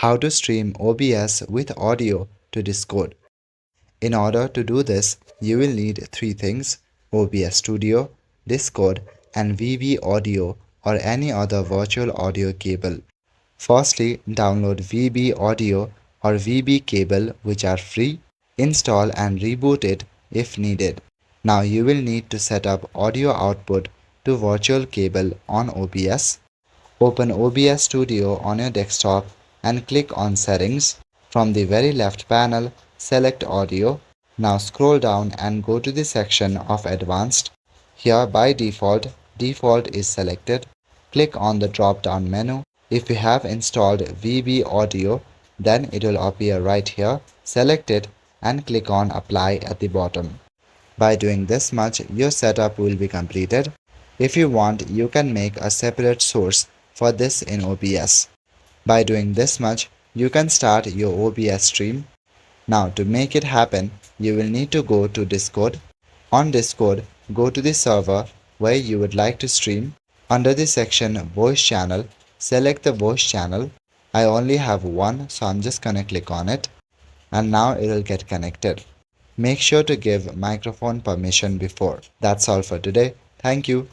How to stream OBS with audio to Discord. In order to do this, you will need three things: OBS Studio, Discord, and VB Audio or any other virtual audio cable. Firstly, download VB Audio or VB cable, which are free. Install and reboot it if needed. Now you will need to set up audio output to virtual cable on OBS. Open OBS Studio on your desktop and click on Settings. From the very left panel, select Audio. Now scroll down and go to the section of Advanced. Here by default is selected. Click on the drop-down menu. If you have installed VB Audio, then it will appear right here. Select it and click on Apply at the bottom. By doing this much, your setup will be completed. If you want, you can make a separate source for this in OBS. By doing this much, you can start your OBS stream. Now to make it happen, you will need to go to Discord. On Discord, go to the server where you would like to stream. Under the section Voice Channel, select the voice channel. I only have one, so I'm just gonna click on it. And now it will get connected. Make sure to give microphone permission before. That's all for today. Thank you.